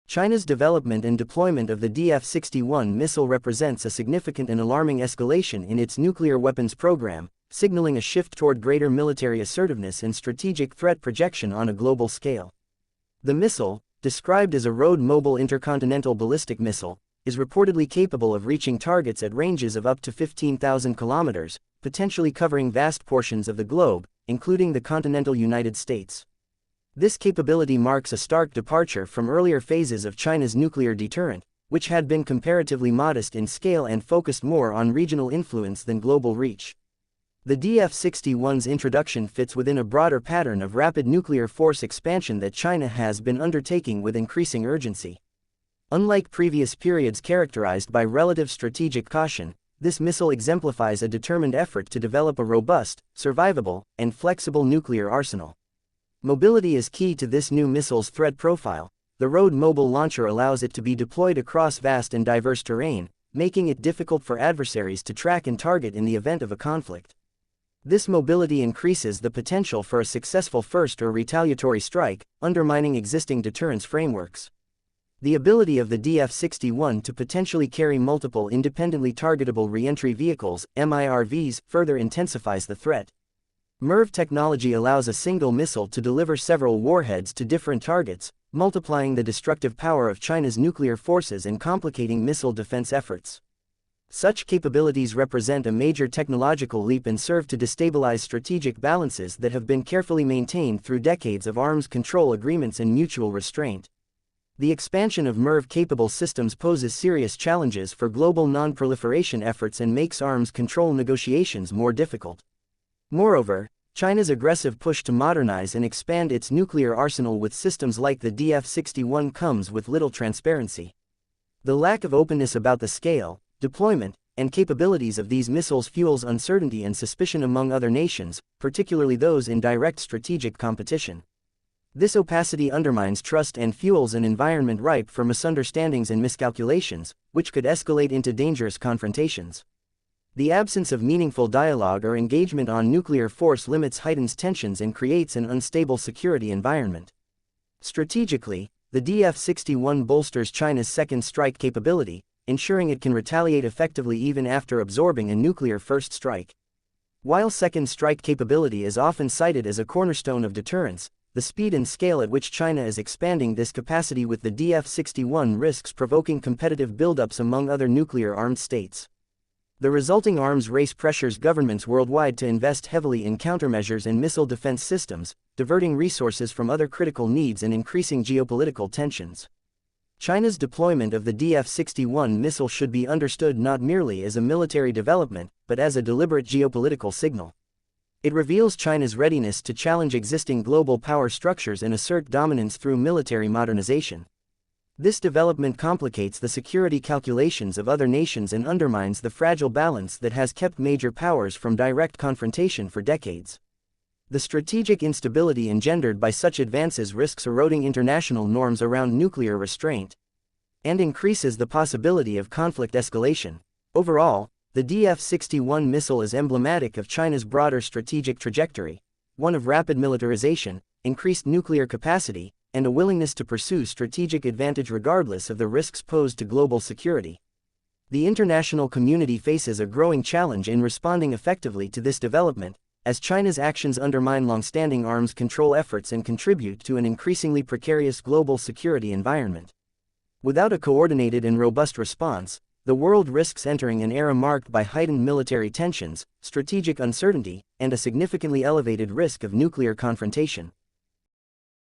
China's development and deployment of the DF-61 missile represents a significant and alarming escalation in its nuclear weapons program, signaling a shift toward greater military assertiveness and strategic threat projection on a global scale. The missile, described as a road-mobile intercontinental ballistic missile, is reportedly capable of reaching targets at ranges of up to 15,000 kilometers, potentially covering vast portions of the globe, including the continental United States. This capability marks a stark departure from earlier phases of China's nuclear deterrent, which had been comparatively modest in scale and focused more on regional influence than global reach. The DF-61's introduction fits within a broader pattern of rapid nuclear force expansion that China has been undertaking with increasing urgency. Unlike previous periods characterized by relative strategic caution, this missile exemplifies a determined effort to develop a robust, survivable, and flexible nuclear arsenal. Mobility is key to this new missile's threat profile. The road mobile launcher allows it to be deployed across vast and diverse terrain, making it difficult for adversaries to track and target in the event of a conflict. This mobility increases the potential for a successful first or retaliatory strike, undermining existing deterrence frameworks. The ability of the DF-61 to potentially carry multiple independently targetable re-entry vehicles, MIRVs, further intensifies the threat. MIRV technology allows a single missile to deliver several warheads to different targets, multiplying the destructive power of China's nuclear forces and complicating missile defense efforts. Such capabilities represent a major technological leap and serve to destabilize strategic balances that have been carefully maintained through decades of arms control agreements and mutual restraint. The expansion of MIRV-capable systems poses serious challenges for global non-proliferation efforts and makes arms control negotiations more difficult. Moreover, China's aggressive push to modernize and expand its nuclear arsenal with systems like the DF-61 comes with little transparency. The lack of openness about the scale, deployment, and capabilities of these missiles fuels uncertainty and suspicion among other nations, particularly those in direct strategic competition. This opacity undermines trust and fuels an environment ripe for misunderstandings and miscalculations, which could escalate into dangerous confrontations. The absence of meaningful dialogue or engagement on nuclear force limits heightens tensions and creates an unstable security environment. Strategically, the DF-61 bolsters China's second strike capability, ensuring it can retaliate effectively even after absorbing a nuclear first strike. While second strike capability is often cited as a cornerstone of deterrence, the speed and scale at which China is expanding this capacity with the DF-61 risks provoking competitive buildups among other nuclear-armed states. The resulting arms race pressures governments worldwide to invest heavily in countermeasures and missile defense systems, diverting resources from other critical needs and increasing geopolitical tensions. China's deployment of the DF-61 missile should be understood not merely as a military development, but as a deliberate geopolitical signal. It reveals China's readiness to challenge existing global power structures and assert dominance through military modernization. This development complicates the security calculations of other nations and undermines the fragile balance that has kept major powers from direct confrontation for decades. The strategic instability engendered by such advances risks eroding international norms around nuclear restraint and increases the possibility of conflict escalation. Overall, the DF-61 missile is emblematic of China's broader strategic trajectory, one of rapid militarization, increased nuclear capacity, and a willingness to pursue strategic advantage regardless of the risks posed to global security. The international community faces a growing challenge in responding effectively to this development, as China's actions undermine long-standing arms control efforts and contribute to an increasingly precarious global security environment. Without a coordinated and robust response, the world risks entering an era marked by heightened military tensions, strategic uncertainty, and a significantly elevated risk of nuclear confrontation.